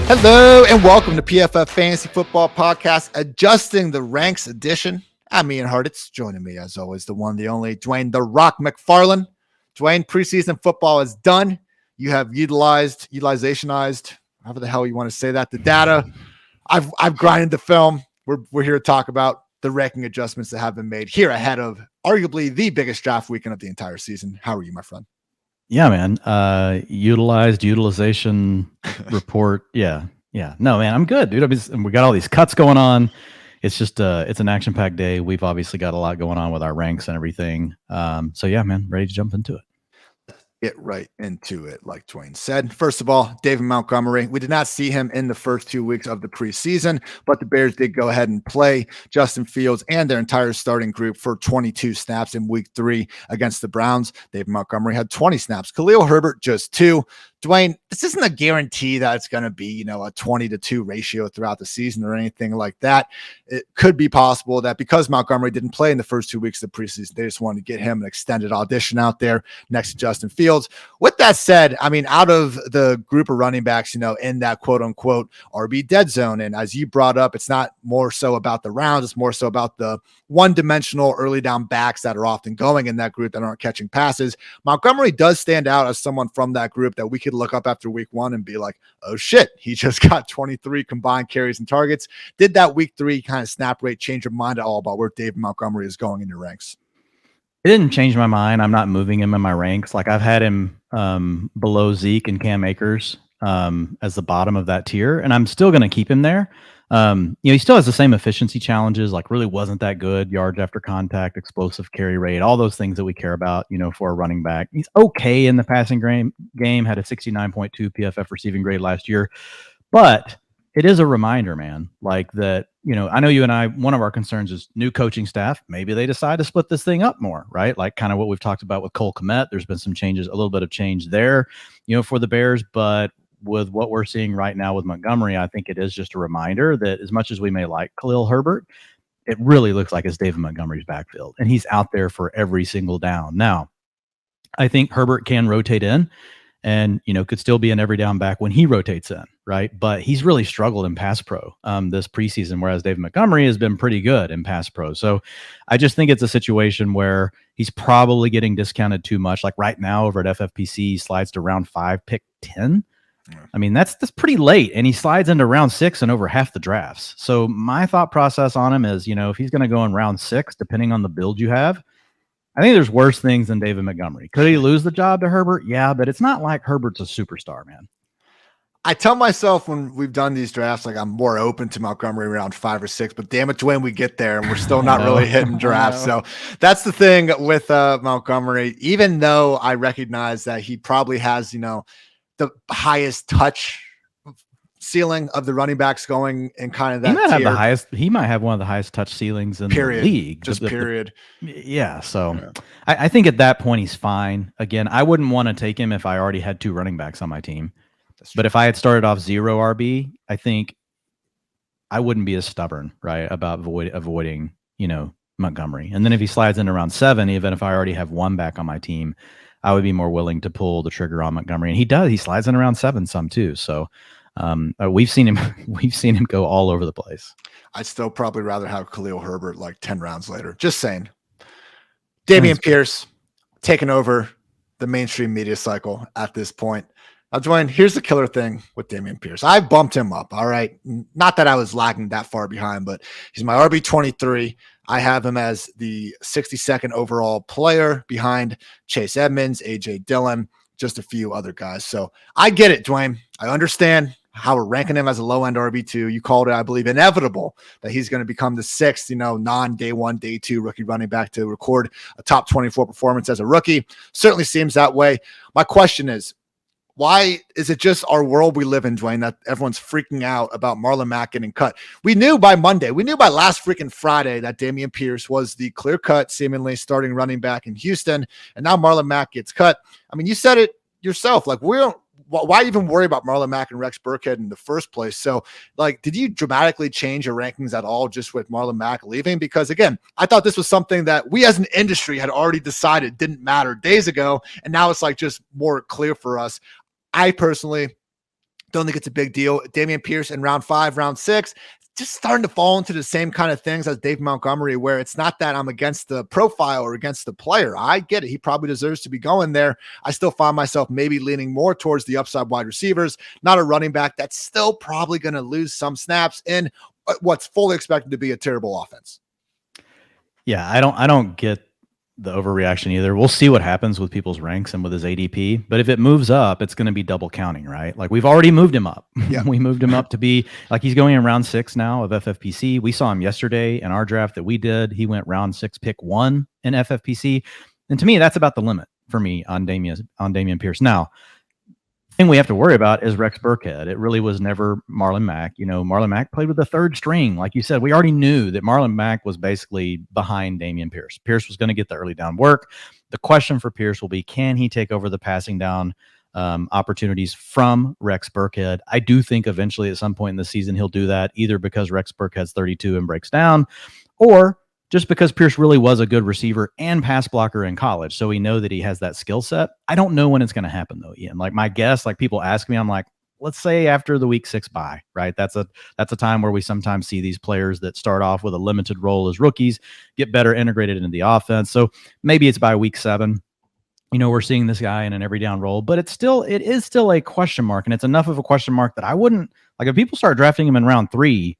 Hello and welcome to PFF Fantasy Football Podcast, Adjusting the Ranks edition. I'm Ian Hartitz. Joining me, as always, the one, the only, Dwain "The Rock" McFarland. Dwain, preseason football is done. You have utilizationized, however the hell you want to say that, the data. I've grinded the film. We're here to talk about the ranking adjustments that have been made here ahead of arguably the biggest draft weekend of the entire season. How are you, my friend? Yeah, man. Utilization report. Yeah. No, man, I'm good, dude. We got all these cuts going on. It's just it's an action-packed day. We've obviously got a lot going on with our ranks and everything. So yeah, man, ready to jump into it. Get right into it, like Dwain said. First of all, David Montgomery. We did not see him in the first 2 weeks of the preseason, but the Bears did go ahead and play Justin Fields and their entire starting group for 22 snaps in week 3 against the Browns. David Montgomery had 20 snaps. Khalil Herbert, just 2. Dwain, this isn't a guarantee that it's going to be, a 20-2 ratio throughout the season or anything like that. It could be possible that because Montgomery didn't play in the first 2 weeks of the preseason, they just wanted to get him an extended audition out there next to Justin Fields. With that said, out of the group of running backs, in that quote unquote RB dead zone, and as you brought up, it's not more so about the rounds, it's more so about the one-dimensional early down backs that are often going in that group that aren't catching passes. Montgomery does stand out as someone from that group that we could look up after week 1 and be like, oh shit, he just got 23 combined carries and targets. Did that week 3 kind of snap rate change your mind at all about where David Montgomery is going in your ranks? It didn't change my mind. I'm not moving him in my ranks. Like, I've had him below Zeke and Cam Akers as the bottom of that tier, and I'm still going to keep him there. He still has the same efficiency challenges, like really wasn't that good, yards after contact, explosive carry rate, all those things that we care about, for a running back. He's okay in the passing game, had a 69.2 PFF receiving grade last year, but it is a reminder, man, like that, I know you and I, one of our concerns is new coaching staff. Maybe they decide to split this thing up more, right? Like kind of what we've talked about with Cole Kmet. There's been some changes, a little bit of change there, for the Bears, but with what we're seeing right now with Montgomery, I think it is just a reminder that as much as we may like Khalil Herbert, it really looks like it's David Montgomery's backfield, and he's out there for every single down. Now, I think Herbert can rotate in and, could still be an every down back when he rotates in, right? But he's really struggled in pass pro this preseason, whereas David Montgomery has been pretty good in pass pro. So I just think it's a situation where he's probably getting discounted too much. Like right now over at FFPC, he slides to round 5, pick 10. That's pretty late, and he slides into round 6 and over half the drafts. So my thought process on him is, if he's going to go in round 6, depending on the build you have, I think there's worse things than David Montgomery. Could he lose the job to Herbert? Yeah, but it's not like Herbert's a superstar, man. I tell myself when we've done these drafts, like I'm more open to Montgomery around 5 or 6, but damn it, Dwain, we get there and we're still not really hitting drafts. So that's the thing with Montgomery, even though I recognize that he probably has, the highest touch ceiling of the running backs going in kind of that he might have one of the highest touch ceilings in the league. Period. Yeah. So I think at that point he's fine. Again, I wouldn't want to take him if I already had 2 running backs on my team. But if I had started off 0 RB, I think I wouldn't be as stubborn, right, about avoiding, Montgomery. And then if he slides into round 7, even if I already have 1 back on my team, I would be more willing to pull the trigger on Montgomery. And he does. He slides in around 7 some too. So we've seen him go all over the place. I'd still probably rather have Khalil Herbert like 10 rounds later. Just saying. Dameon Pierce taking over the mainstream media cycle at this point. Now, Dwain, here's the killer thing with Dameon Pierce. I bumped him up, all right? Not that I was lagging that far behind, but he's my RB23. I have him as the 62nd overall player behind Chase Edmonds, A.J. Dillon, just a few other guys. So I get it, Dwain. I understand how we're ranking him as a low-end RB2. You called it, I believe, inevitable that he's going to become the 6th, non-day 1, day 2 rookie running back to record a top 24 performance as a rookie. Certainly seems that way. My question is, why is it just our world we live in, Dwain, that everyone's freaking out about Marlon Mack getting cut? We knew by Monday, we knew by last freaking Friday that Dameon Pierce was the clear-cut, seemingly starting running back in Houston, and now Marlon Mack gets cut. You said it yourself. Like, why even worry about Marlon Mack and Rex Burkhead in the first place? So, did you dramatically change your rankings at all just with Marlon Mack leaving? Because, again, I thought this was something that we as an industry had already decided didn't matter days ago, and now it's just more clear for us. I personally Don't think it's a big deal. Dameon Pierce in round 5, round 6, just starting to fall into the same kind of things as Dave Montgomery, where it's not that I'm against the profile or against the player. I get it. He probably deserves to be going there. I still find myself maybe leaning more towards the upside wide receivers, not a running back that's still probably going to lose some snaps in what's fully expected to be a terrible offense. Yeah, I don't get the overreaction either. We'll see what happens with people's ranks and with his ADP. But if it moves up, it's going to be double counting, right? Like we've already moved him up. Yeah. We moved him up to be like he's going in round 6 now of FFPC. We saw him yesterday in our draft that we did. He went round 6, pick 1 in FFPC. And to me, that's about the limit for me on Dameon Pierce. Now, the thing we have to worry about is Rex Burkhead. It really was never Marlon Mack. Marlon Mack played with the 3rd string. Like you said, we already knew that Marlon Mack was basically behind Dameon Pierce. Pierce was going to get the early down work. The question for Pierce will be, can he take over the passing down opportunities from Rex Burkhead? I do think eventually at some point in the season he'll do that, either because Rex Burkhead's 32 and breaks down, or just because Pierce really was a good receiver and pass blocker in college. So we know that he has that skill set. I don't know when it's going to happen though, Ian. Like my guess, like people ask me, I'm like, let's say after the week 6 bye, right? That's a time where we sometimes see these players that start off with a limited role as rookies get better integrated into the offense. So maybe it's by week 7. We're seeing this guy in an every down role, but it is still a question mark. And it's enough of a question mark that I wouldn't, like, if people start drafting him in round 3,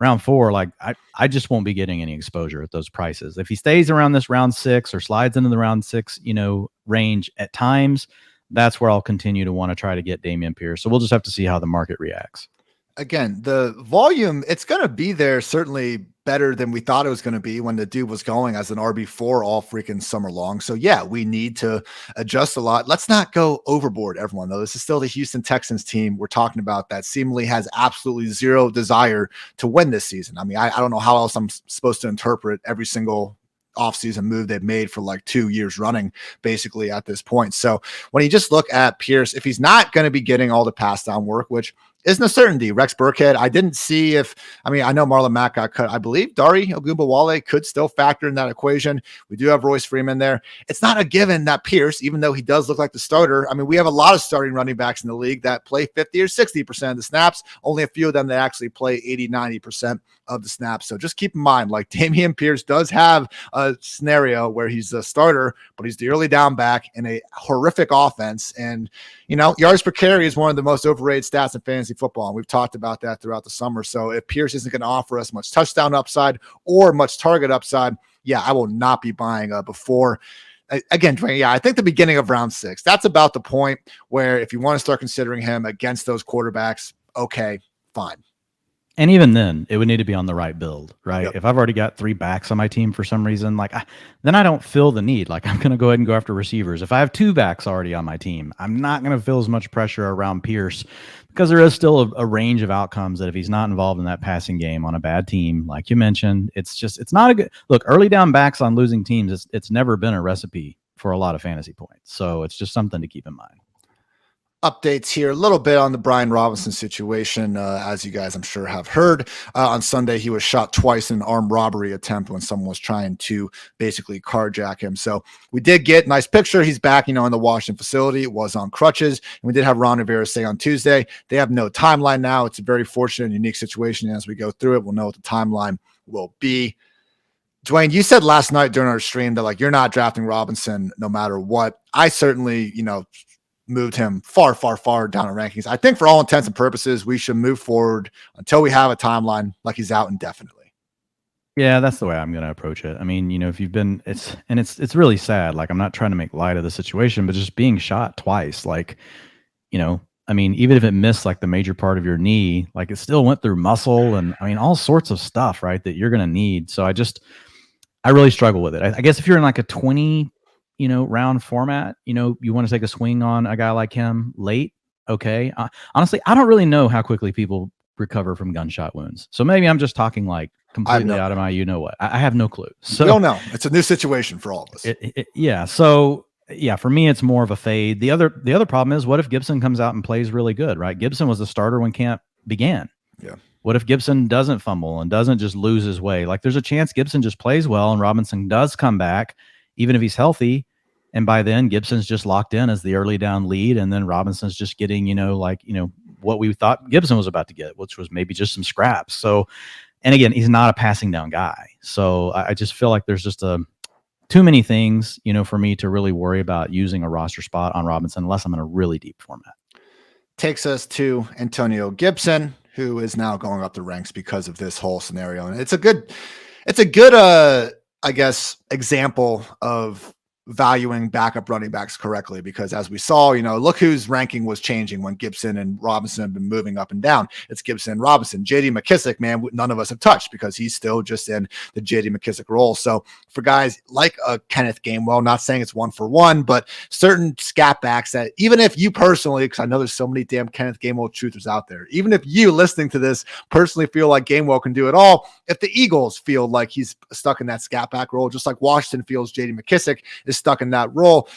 round 4, like I just won't be getting any exposure at those prices. If he stays around this round 6 or slides into the round 6, range at times, that's where I'll continue to want to try to get Dameon Pierce. So we'll just have to see how the market reacts. Again, the volume, it's going to be there, certainly better than we thought it was going to be when the dude was going as an RB4 all freaking summer long. So yeah, we need to adjust a lot. Let's not go overboard, everyone, though. This is still the Houston Texans team we're talking about that seemingly has absolutely zero desire to win this season. I mean, I don't know how else I'm supposed to interpret every single offseason move they've made for like 2 years running, basically at this point. So when you just look at Pierce, if he's not going to be getting all the pass down work, which isn't a certainty. Rex Burkhead, I didn't see I know Marlon Mack got cut. I believe Dari Ogunbowale could still factor in that equation. We do have Royce Freeman there. It's not a given that Pierce, even though he does look like the starter, I mean, we have a lot of starting running backs in the league that play 50 or 60% of the snaps, only a few of them that actually play 80, 90% of the snaps. So just keep in mind, like Dameon Pierce does have a scenario where he's the starter, but he's the early down back in a horrific offense. And, yards per carry is one of the most overrated stats in fantasy football. And we've talked about that throughout the summer. So if Pierce isn't going to offer us much touchdown upside or much target upside, yeah, I will not be buying before. Again, Dwayne, yeah, I think the beginning of round 6, that's about the point where if you want to start considering him against those quarterbacks, okay, fine. And even then, it would need to be on the right build, right? Yep. If I've already got 3 backs on my team for some reason, then I don't feel the need. Like I'm going to go ahead and go after receivers. If I have 2 backs already on my team, I'm not going to feel as much pressure around Pierce because there is still a range of outcomes that if he's not involved in that passing game on a bad team, like you mentioned, it's not a good look. Early down backs on losing teams, it's never been a recipe for a lot of fantasy points. So it's just something to keep in mind. Updates here a little bit on the Brian Robinson situation. As you guys, I'm sure, have heard, on Sunday, he was shot twice in an armed robbery attempt when someone was trying to basically carjack him. So we did get a nice picture. He's back, in the Washington facility. It was on crutches. And we did have Ron Rivera say on Tuesday, they have no timeline now. It's a very fortunate and unique situation. As we go through it, we'll know what the timeline will be. Dwayne, you said last night during our stream that you're not drafting Robinson no matter what. I certainly, moved him far, far, far down in rankings. I think for all intents and purposes, we should move forward until we have a timeline like he's out indefinitely. Yeah, that's the way I'm going to approach it. I mean, if you've been, it's really sad. Like I'm not trying to make light of the situation, but just being shot twice, even if it missed the major part of your knee, it still went through muscle and all sorts of stuff, right, that you're going to need. So I really struggle with it. I guess if you're in a 20, round format, you want to take a swing on a guy like him late. Okay. Honestly, I don't really know how quickly people recover from gunshot wounds. So maybe I'm just talking completely out of my, what, I have no clue. So we don't know. It's a new situation for all of us. Yeah. So yeah, for me, it's more of a fade. The other problem is, what if Gibson comes out and plays really good, right? Gibson was the starter when camp began. Yeah. What if Gibson doesn't fumble and doesn't just lose his way? There's a chance Gibson just plays well and Robinson does come back, even if he's healthy. And by then, Gibson's just locked in as the early down lead, and then Robinson's just getting, what we thought Gibson was about to get, which was maybe just some scraps. So, and again, he's not a passing down guy. So I just feel like there's just too many things, for me to really worry about using a roster spot on Robinson unless I'm in a really deep format. Takes us to Antonio Gibson, who is now going up the ranks because of this whole scenario. And it's a good, I guess, example of valuing backup running backs correctly, because as we saw, look whose ranking was changing when Gibson and Robinson have been moving up and down. It's Gibson and Robinson. JD McKissic, man, none of us have touched because he's still just in the JD McKissic role. So for guys like Kenneth Gainwell, not saying it's 1-for-1, but certain scat backs that even if you personally, because I know there's so many damn Kenneth Gainwell truthers out there, even if you listening to this personally feel like Gainwell can do it all, if the Eagles feel like he's stuck in that scat back role, just like Washington feels JD McKissic is stuck in that role,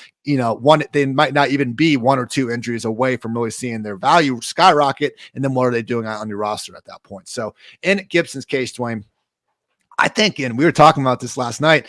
they might not even be 1 or 2 injuries away from really seeing their value skyrocket. And then what are they doing on your roster at that point? So in Gibson's case, Dwayne, I think, and we were talking about this last night,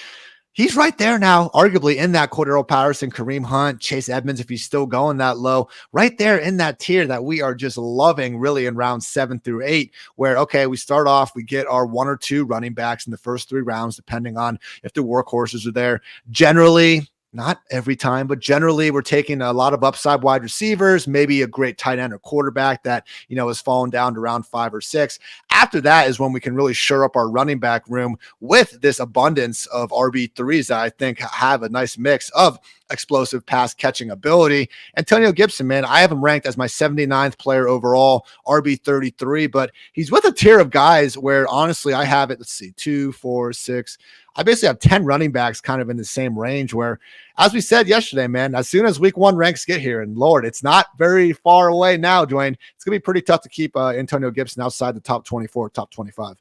he's right there now, arguably in that Cordero Patterson, Kareem Hunt, Chase Edmonds, if he's still going that low, right there in that tier that we are just loving really in rounds 7 through 8, where, okay, we start off, we get our 1 or 2 running backs in the first 3 rounds, depending on if the workhorses are there. Generally, not every time, but generally we're taking a lot of upside wide receivers, maybe a great tight end or quarterback that, has fallen down to round 5 or 6. After that is when we can really shore up our running back room with this abundance of RB3s that I think have a nice mix of explosive pass catching ability. Antonio Gibson, man, I have him ranked as my 79th player overall, RB33, but he's with a tier of guys where honestly I have it, 2, 4, 6. I basically have 10 running backs kind of in the same range where, as we said yesterday, man, as soon as week 1 ranks get here, and Lord, it's not very far away now, Dwayne, it's going to be pretty tough to keep Antonio Gibson outside the top 24, top 25.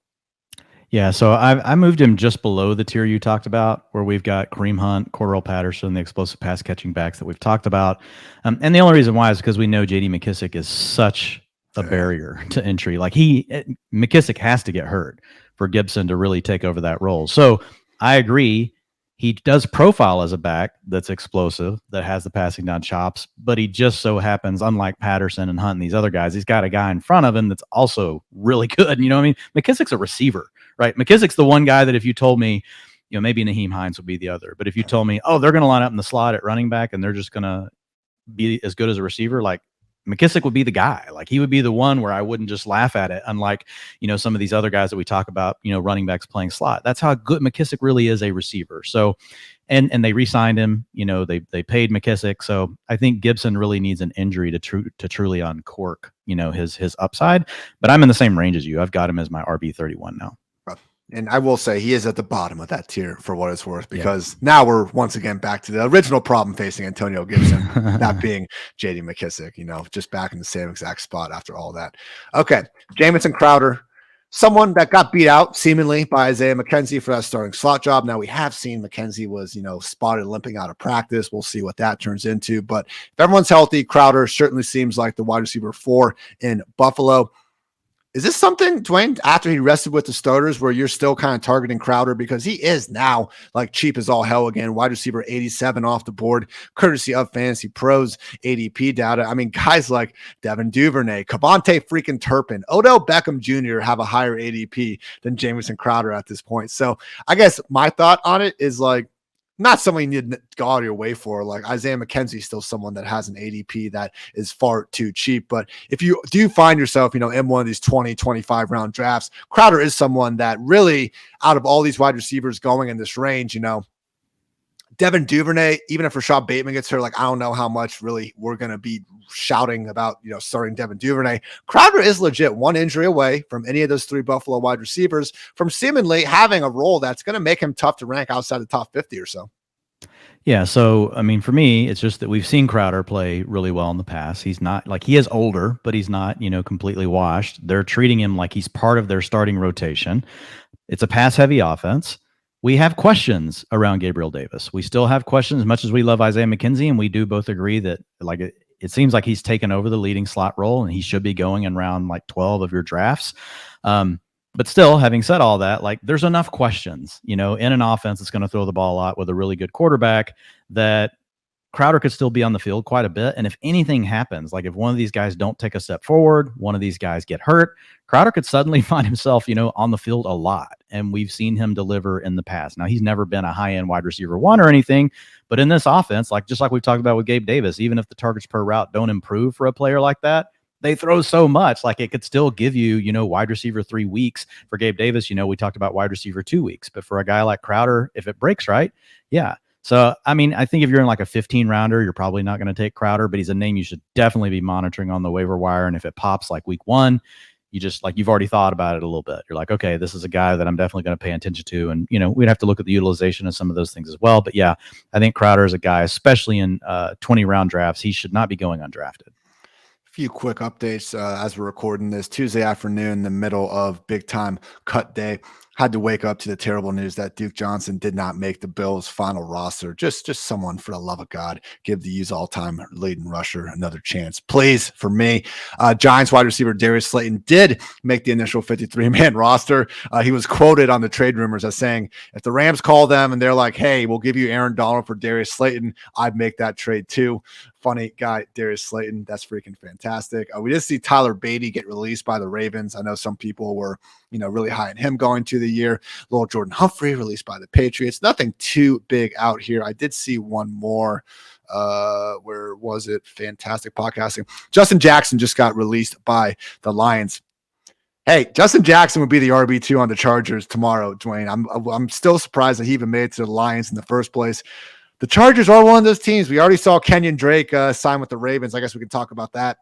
Yeah, so I moved him just below the tier you talked about, where we've got Kareem Hunt, Cordero Patterson, the explosive pass catching backs that we've talked about. And the only reason why is because we know JD McKissic is such a barrier to entry. Like McKissic has to get hurt for Gibson to really take over that role. So I agree. He does profile as a back that's explosive, that has the passing down chops, but he just so happens, unlike Patterson and Hunt and these other guys, he's got a guy in front of him that's also really good. You know what I mean? McKissic's a receiver, right? McKissic's the one guy that if you told me, maybe Naheem Hines would be the other, but if you told me, oh, they're going to line up in the slot at running back and they're just going to be as good as a receiver, like McKissic would be the guy. Like he would be the one where I wouldn't just laugh at it. Unlike, some of these other guys that we talk about, running backs playing slot. That's how good McKissic really is a receiver. So, and they re-signed him, they paid McKissic. So I think Gibson really needs an injury to truly uncork, his upside, but I'm in the same range as you. I've got him as my RB31 now. And I will say he is at the bottom of that tier for what it's worth, because now we're once again back to the original problem facing Antonio Gibson, not being JD McKissic, just back in the same exact spot after all that. Okay. Jamison Crowder, someone that got beat out seemingly by Isaiah McKenzie for that starting slot job. Now we have seen McKenzie was, spotted limping out of practice. We'll see what that turns into, but if everyone's healthy, Crowder certainly seems like the wide receiver 4 in Buffalo. Is this something, Dwayne, after he rested with the starters, where you're still kind of targeting Crowder because he is now like cheap as all hell again, wide receiver 87 off the board, courtesy of Fantasy Pros ADP data. I mean, guys like Devin Duvernay, Kavonte freaking Turpin, Odell Beckham Jr. have a higher ADP than Jamison Crowder at this point. So I guess my thought on it is like, not someone you need to go out of your way for. Like Isaiah McKenzie is still someone that has an ADP that is far too cheap. But if you do find yourself, in one of these 20, 25 round drafts, Crowder is someone that really, out of all these wide receivers going in this range, Devin Duvernay, even if Rashad Bateman gets hurt, like I don't know how much really we're going to be shouting about, starting Devin Duvernay. Crowder is legit one injury away from any of those 3 Buffalo wide receivers from seemingly having a role that's going to make him tough to rank outside the top 50 or so. Yeah. So, I mean, for me, it's just that we've seen Crowder play really well in the past. He's not like he is older, but he's not, completely washed. They're treating him like he's part of their starting rotation. It's a pass heavy offense. We have questions around Gabriel Davis. We still have questions as much as we love Isaiah McKenzie, and we do both agree that like it seems like he's taken over the leading slot role and he should be going in round like 12 of your drafts. But still, having said all that, like there's enough questions, in an offense that's going to throw the ball a lot with a really good quarterback that Crowder could still be on the field quite a bit. And if anything happens, like if one of these guys don't take a step forward, one of these guys get hurt, Crowder could suddenly find himself, on the field a lot. And we've seen him deliver in the past. Now, he's never been a high-end wide receiver one or anything, but in this offense, just like we've talked about with Gabe Davis, even if the targets per route don't improve for a player like that, they throw so much, like it could still give you, wide receiver 3 weeks. For Gabe Davis, we talked about wide receiver 2 weeks, but for a guy like Crowder, if it breaks right, yeah. So, I think if you're in like a 15 rounder, you're probably not going to take Crowder, but he's a name you should definitely be monitoring on the waiver wire. And if it pops like week 1, you just you've already thought about it a little bit. You're like, okay, this is a guy that I'm definitely going to pay attention to. And, we'd have to look at the utilization of some of those things as well. But yeah, I think Crowder is a guy, especially in 20 round drafts, he should not be going undrafted. Few quick updates as we're recording this Tuesday afternoon, the middle of big time cut day. Had to wake up to the terrible news that Duke Johnson did not make the Bills' final roster. Just someone, for the love of God, give the U's all-time leading rusher another chance, please, for me. Giants wide receiver Darius Slayton did make the initial 53-man roster. He was quoted on the trade rumors as saying, if the Rams call them and they're like, hey, we'll give you Aaron Donald for Darius Slayton, I'd make that trade too. Funny guy, Darius Slayton. That's freaking fantastic. We did see Tyler Beatty get released by the Ravens. I know some people were, really high on him going to the year. Little Jordan Humphrey released by the Patriots. Nothing too big out here. I did see one more. Where was it? Fantastic podcasting. Justin Jackson just got released by the Lions. Hey, Justin Jackson would be the RB2 on the Chargers tomorrow, Dwayne. I'm still surprised that he even made it to the Lions in the first place. The Chargers are one of those teams. We already saw Kenyon Drake sign with the Ravens. I guess we can talk about that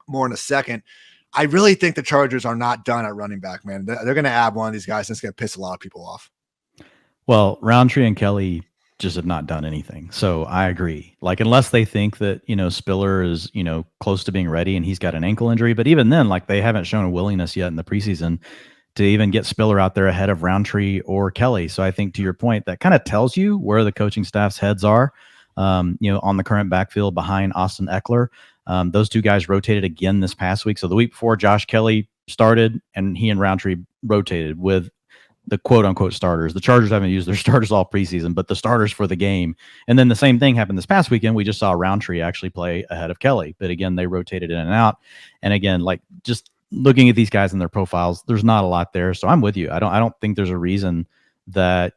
more in a second. I really think the Chargers are not done at running back, man. They're going to add one of these guys that's going to piss a lot of people off. Well, Roundtree and Kelly just have not done anything. So I agree. Unless they think that, Spiller is, close to being ready and he's got an ankle injury. But even then, they haven't shown a willingness yet in the preseason to even get Spiller out there ahead of Roundtree or Kelly. So I think, to your point, that kind of tells you where the coaching staff's heads are, on the current backfield behind Austin Eckler. Those two guys rotated again this past week. So the week before, Josh Kelly started and he and Roundtree rotated with the quote unquote starters. The Chargers haven't used their starters all preseason, but the starters for the game. And then the same thing happened this past weekend. We just saw Roundtree actually play ahead of Kelly, but again, they rotated in and out. And again, just looking at these guys and their profiles, there's not a lot there. So I'm with you. I don't think there's a reason that,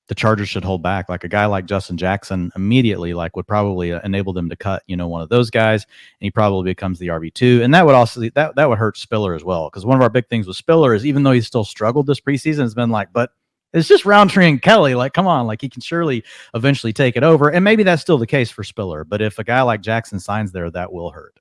the Chargers should hold back. A guy like Justin Jackson immediately would probably enable them to cut, one of those guys, and he probably becomes the RB2. And that would also that would hurt Spiller as well. Because one of our big things with Spiller is, even though he's still struggled this preseason, it's been but it's just Roundtree and Kelly. Come on, he can surely eventually take it over. And maybe that's still the case for Spiller. But if a guy like Jackson signs there, that will hurt.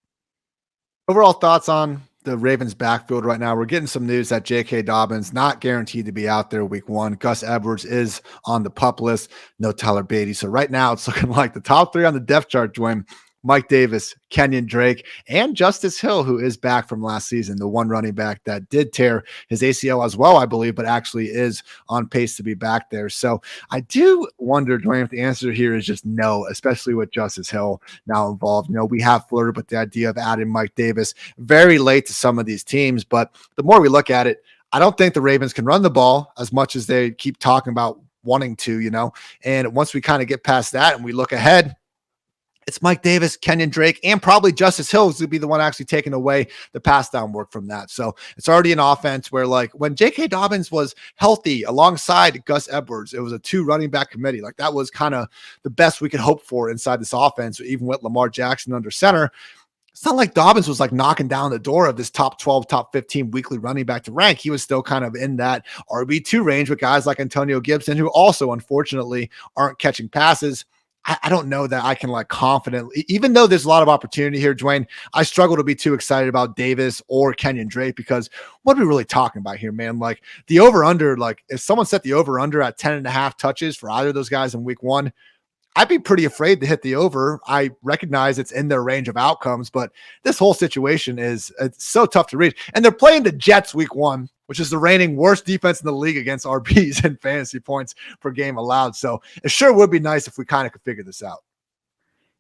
Overall thoughts on the Ravens backfield right now? We're getting some news that J.K. Dobbins not guaranteed to be out there week 1. Gus Edwards is on the PUP list. No Tyler Beatty. So right now it's looking like the top 3 on the depth chart, Dwayne: Mike Davis, Kenyon Drake, and Justice Hill, who is back from last season, the one running back that did tear his ACL as well, I believe, but actually is on pace to be back there. So I do wonder, Dwayne, if the answer here is just no, especially with Justice Hill now involved. We have flirted with the idea of adding Mike Davis very late to some of these teams, but the more we look at it, I don't think the Ravens can run the ball as much as they keep talking about wanting to, and once we kind of get past that and we look ahead, it's Mike Davis, Kenyon Drake, and probably Justice Hill to be the one actually taking away the pass down work from that. So it's already an offense where, when J.K. Dobbins was healthy alongside Gus Edwards, it was a 2 running back committee. That was kind of the best we could hope for inside this offense, even with Lamar Jackson under center. It's not like Dobbins was knocking down the door of this top 12, top 15 weekly running back to rank. He was still kind of in that RB2 range with guys like Antonio Gibson, who also, unfortunately, aren't catching passes. I don't know that I can confidently, even though there's a lot of opportunity here, Dwayne, I struggle to be too excited about Davis or Kenyon Drake, because what are we really talking about here, man? The over-under, if someone set the over-under at 10.5 touches for either of those guys in week 1, I'd be pretty afraid to hit the over. I recognize it's in their range of outcomes, but this whole situation it's so tough to read. And they're playing the Jets week 1, which is the reigning worst defense in the league against RBs and fantasy points per game allowed. So it sure would be nice if we kind of could figure this out.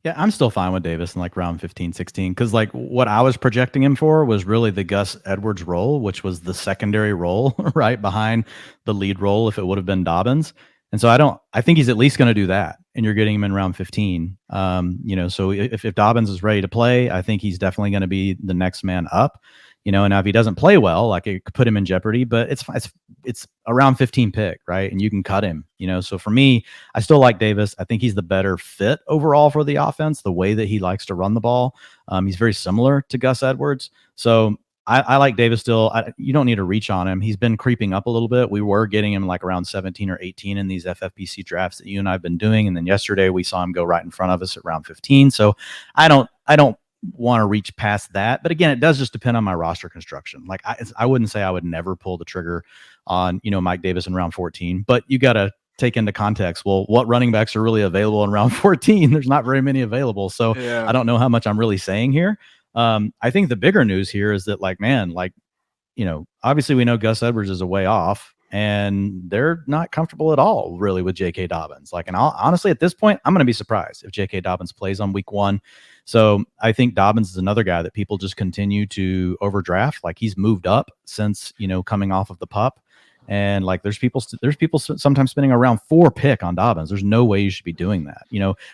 Yeah, I'm still fine with Davis in round 15, 16, because what I was projecting him for was really the Gus Edwards role, which was the secondary role right behind the lead role if it would have been Dobbins. And so I think he's at least going to do that. and you're getting him in round 15. So if Dobbins is ready to play, I think he's definitely going to be the next man up. And now if he doesn't play well, like it could put him in jeopardy, but it's a round 15 pick, right? And you can cut him, So for me, I still like Davis. I think he's the better fit overall for the offense, the way that he likes to run the ball. He's very similar to Gus Edwards. So I like Davis still. You don't need to reach on him. He's been creeping up a little bit. We were getting him like around 17 or 18 in these FFPC drafts that you and I have been doing. And then yesterday we saw him go right in front of us at round 15. So I don't want to reach past that. But again, it does just depend on my roster construction. Like I wouldn't say I would never pull the trigger on, Mike Davis in round 14, but you got to take into context, well, what running backs are really available in round 14? There's not very many available. So I don't know how much I'm really saying here. I think the bigger news here is that obviously we know Gus Edwards is a way off and they're not comfortable at all really with J.K. Dobbins. Honestly, at this point, I'm going to be surprised if J.K. Dobbins plays on week 1. So I think Dobbins is another guy that people just continue to overdraft. Like he's moved up since, coming off of the pup. And there's people sometimes spending a round 4 pick on Dobbins. There's no way you should be doing that.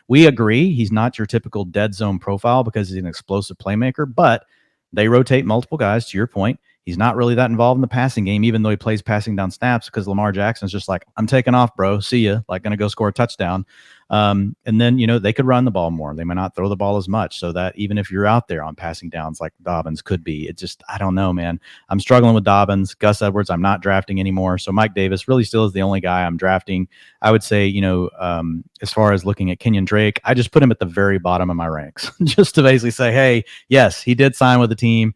We agree he's not your typical dead zone profile because he's an explosive playmaker, but they rotate multiple guys. To your point, he's not really that involved in the passing game, even though he plays passing down snaps because Lamar Jackson's just like, I'm taking off, bro. See ya. Going to go score a touchdown. And then, they could run the ball more. They might not throw the ball as much so that even if you're out there on passing downs like Dobbins could be, I don't know, man. I'm struggling with Dobbins. Gus Edwards, I'm not drafting anymore. So Mike Davis really still is the only guy I'm drafting. I would say, as far as looking at Kenyon Drake, I just put him at the very bottom of my ranks just to basically say, hey, yes, he did sign with the team.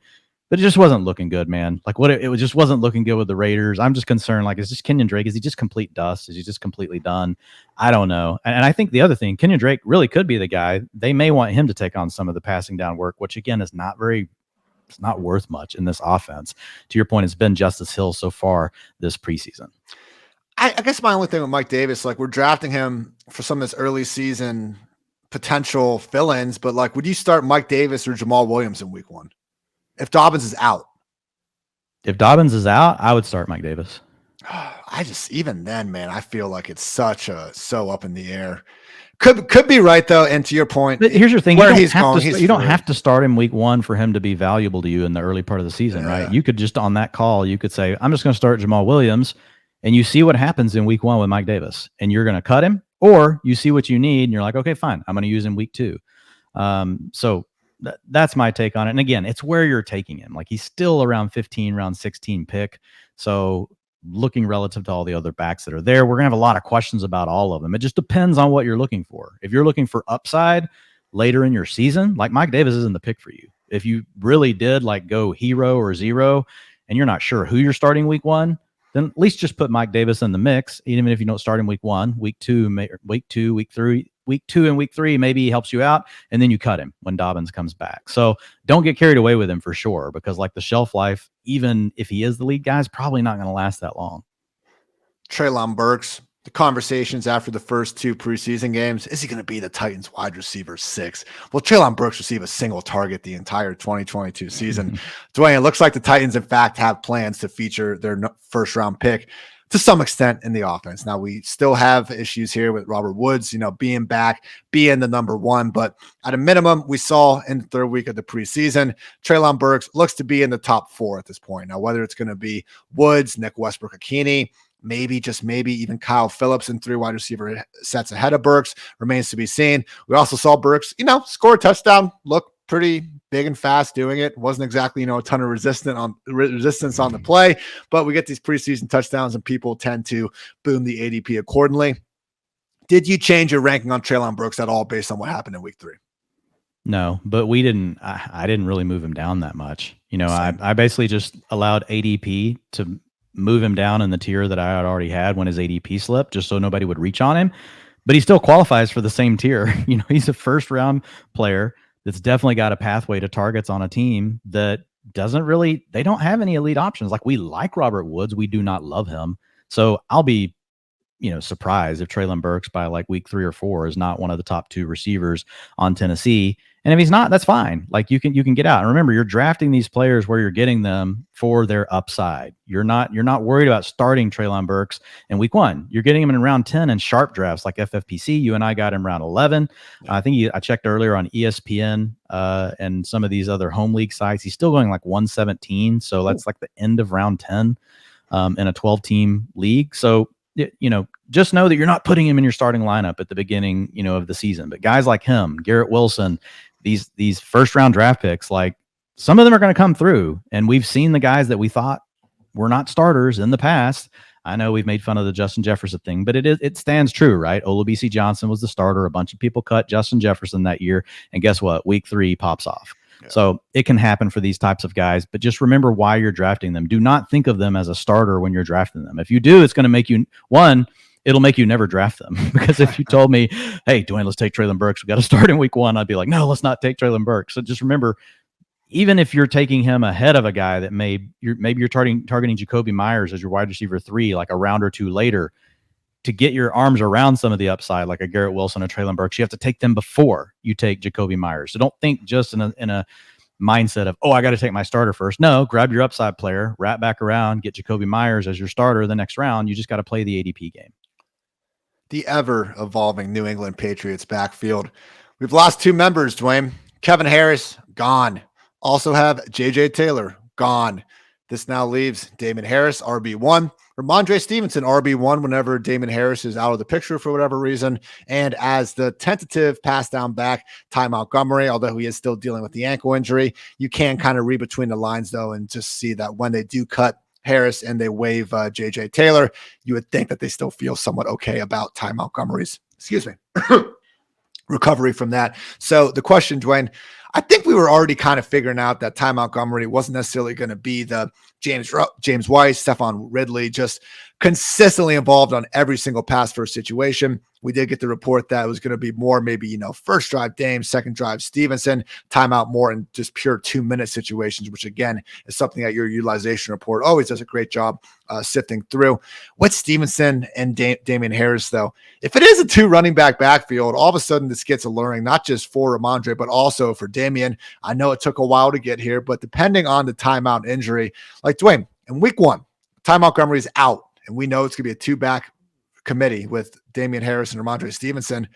But it just wasn't looking good, man. It just wasn't looking good with the Raiders. I'm just concerned. Is this Kenyon Drake? Is he just complete dust? Is he just completely done? I don't know. And I think the other thing, Kenyon Drake really could be the guy. They may want him to take on some of the passing down work, which again is it's not worth much in this offense. To your point, it's been Justice Hill so far this preseason. I guess my only thing with Mike Davis, we're drafting him for some of this early season potential fill-ins, but would you start Mike Davis or Jamal Williams in week 1? If Dobbins is out. If Dobbins is out, I would start Mike Davis. Even then, man, I feel like it's so up in the air. Could be right though. And to your point, but here's your thing: you don't have to start him week 1 for him to be valuable to you in the early part of the season, right? You could just on that call, you could say, I'm just going to start Jamal Williams, and you see what happens in week 1 with Mike Davis, and you're going to cut him, or you see what you need, and you're like, okay, fine, I'm going to use him week 2. So that's my take on it. And again, it's where you're taking him. He's still around 15, round 16 pick. So looking relative to all the other backs that are there, we're going to have a lot of questions about all of them. It just depends on what you're looking for. If you're looking for upside later in your season, Mike Davis isn't the pick for you. If you really did go hero or zero and you're not sure who you're starting week 1, then at least just put Mike Davis in the mix. Even if you don't start him week 1, week 2, week 3, week 2 and week 3, maybe he helps you out, and then you cut him when Dobbins comes back. So don't get carried away with him for sure, because the shelf life, even if he is the lead guy, is probably not going to last that long. Treylon Burks, the conversations after the first 2 preseason games, is he going to be the Titans wide receiver 6? Well, Treylon Burks received a single target the entire 2022 season. Dwayne, it looks like the Titans, in fact, have plans to feature their first round pick to some extent in the offense. Now, we still have issues here with Robert Woods, being back, being the number 1, but at a minimum, we saw in the 3rd week of the preseason, Treylon Burks looks to be in the top 4 at this point. Now, whether it's going to be Woods, Nick Westbrook-Akini, maybe even Kyle Phillips in 3 wide receiver sets ahead of Burks remains to be seen. We also saw Burks, score a touchdown, look pretty big and fast doing it. Wasn't exactly, a ton of resistance on the play, but we get these preseason touchdowns and people tend to boom the ADP accordingly. Did you change your ranking on Treylon Burks at all based on what happened in week 3? No, but we didn't. I didn't really move him down that much. I basically just allowed ADP to move him down in the tier that I had already had when his ADP slipped, just so nobody would reach on him. But he still qualifies for the same tier. He's a first round player that's definitely got a pathway to targets on a team that they don't have any elite options. We like Robert Woods. We do not love him. So I'll be, surprised if Treylon Burks by week 3 or 4 is not one of the top 2 receivers on Tennessee. And if he's not, that's fine. Like you can get out. And remember, you're drafting these players where you're getting them for their upside. You're not worried about starting Treylon Burks in week 1. You're getting him in round 10 in sharp drafts like FFPC. You and I got him round 11. Yeah. I checked earlier on ESPN and some of these other home league sites. He's still going like 117. So that's like the end of round 10 in a 12-team league. So, just know that you're not putting him in your starting lineup at the beginning, of the season. But guys like him, Garrett Wilson, these first round draft picks, like some of them are going to come through. And we've seen the guys that we thought were not starters in the past. I know we've made fun of the Justin Jefferson thing, but it stands true, right? Olabisi Johnson was the starter. A bunch of people cut Justin Jefferson that year. And guess what? Week 3 pops off. Yeah. So it can happen for these types of guys, but just remember why you're drafting them. Do not think of them as a starter when you're drafting them. If you do, it's going to make you, it'll make you never draft them. Because if you told me, hey, Dwayne, let's take Treylon Burks, we got to start in week 1, I'd be like, no, let's not take Treylon Burks. So just remember, even if you're taking him ahead of a guy that maybe you're targeting Jacoby Myers as your wide receiver 3, like a round or 2 later, to get your arms around some of the upside, like a Garrett Wilson or Treylon Burks, you have to take them before you take Jacoby Myers. So don't think just in a mindset of, I got to take my starter first. No, grab your upside player, wrap back around, get Jacoby Myers as your starter the next round. You just got to play the ADP game. The ever-evolving New England Patriots backfield. We've lost 2 members, Dwayne. Kevin Harris, gone. Also have J.J. Taylor, gone. This now leaves Dameon Harris, RB1, Ramondre Stevenson, RB1, whenever Dameon Harris is out of the picture for whatever reason. And as the tentative pass down back, Ty Montgomery, although he is still dealing with the ankle injury. You can kind of read between the lines, though, and just see that when they do cut Harris and they waive J.J. Taylor, you would think that they still feel somewhat okay about Ty Montgomery's, recovery from that. So the question, Dwayne, I think we were already kind of figuring out that Ty Montgomery wasn't necessarily going to be the James White, Stephon Ridley, just consistently involved on every single pass first situation. We did get the report that it was going to be more maybe, first drive Dame, second drive Stevenson, timeout more in just pure 2-minute situations, which again is something that your utilization report always does a great job sifting through. With Stevenson and Dameon Harris, though, if it is a 2 running back backfield, all of a sudden this gets alluring, not just for Ramondre, but also for Dameon. I know it took a while to get here, but depending on the timeout injury, like Dwayne, in week 1, Ty Montgomery is out, and we know it's going to be a 2-back committee with Dameon Harris and Ramondre Stevenson.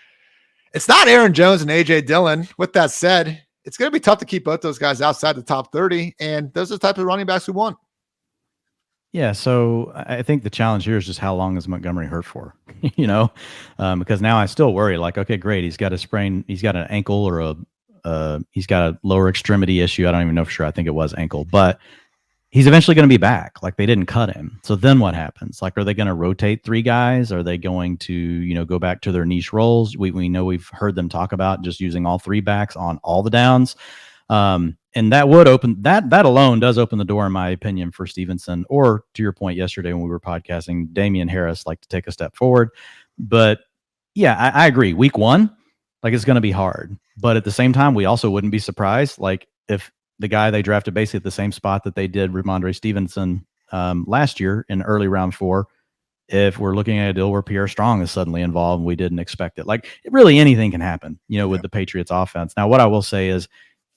It's not Aaron Jones and A.J. Dillon. With that said, it's going to be tough to keep both those guys outside the top 30, and those are the type of running backs we want. Yeah, so I think the challenge here is just how long is Montgomery hurt for, because now I still worry, like, okay, great, he's got a sprain, he's got an ankle or he's got a lower extremity issue. I don't even know for sure. I think it was ankle, but he's eventually going to be back. Like, they didn't cut him. So then what happens? Like, are they going to rotate 3 guys? Are they going to, go back to their niche roles? We know we've heard them talk about just using all 3 backs on all the downs. And that would open that alone does open the door, in my opinion, for Stevenson, or to your point yesterday when we were podcasting, Dameon Harris, like, to take a step forward. But yeah, I agree. Week 1, like, it's going to be hard, but at the same time, we also wouldn't be surprised, like, if the guy they drafted basically at the same spot that they did Ramondre Stevenson last year in early round 4, if we're looking at a deal where Pierre Strong is suddenly involved and we didn't expect it. Like, really anything can happen, with the Patriots offense. Now, what I will say is,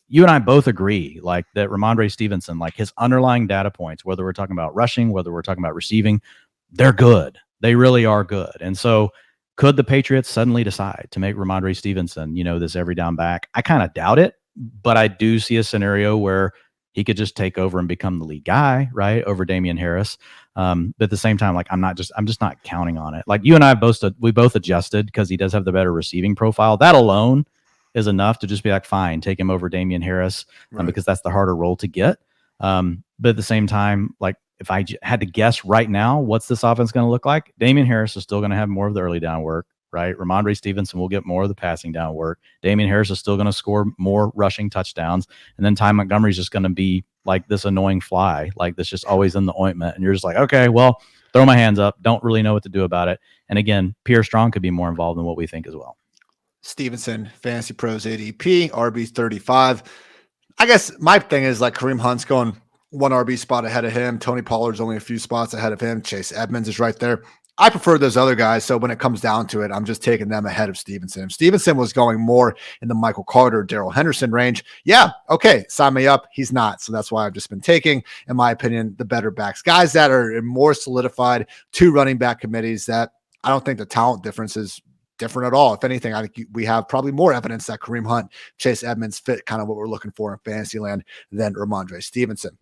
you and I both agree, like, that Ramondre Stevenson, like, his underlying data points, whether we're talking about rushing, whether we're talking about receiving, they're good. They really are good. And so could the Patriots suddenly decide to make Ramondre Stevenson, this every down back? I kind of doubt it, but I do see a scenario where he could just take over and become the lead guy, right, over Dameon Harris. But at the same time, like, I'm just not counting on it. Like, you and I we both adjusted because he does have the better receiving profile. That alone is enough to just be like, fine, take him over Dameon Harris, right, because that's the harder role to get. But at the same time, like, if I had to guess right now, what's this offense going to look like? Dameon Harris is still going to have more of the early down work, right? Ramondre Stevenson will get more of the passing down work. Dameon Harris is still going to score more rushing touchdowns. And then Ty Montgomery is just going to be like this annoying fly, like, that's just always in the ointment. And you're just like, okay, well, throw my hands up. Don't really know what to do about it. And again, Pierre Strong could be more involved than what we think as well. Stevenson, Fantasy Pros ADP, RB 35. I guess my thing is, like, Kareem Hunt's going 1 RB spot ahead of him. Tony Pollard's only a few spots ahead of him. Chase Edmonds is right there. I prefer those other guys. So when it comes down to it, I'm just taking them ahead of Stevenson. If Stevenson was going more in the Michael Carter, Darrell Henderson range, yeah, okay, sign me up. He's not. So that's why I've just been taking, in my opinion, the better backs, guys that are more solidified, 2 running back committees that I don't think the talent difference is different at all. If anything, I think we have probably more evidence that Kareem Hunt, Chase Edmonds fit kind of what we're looking for in Fantasyland than Ramondre Stevenson.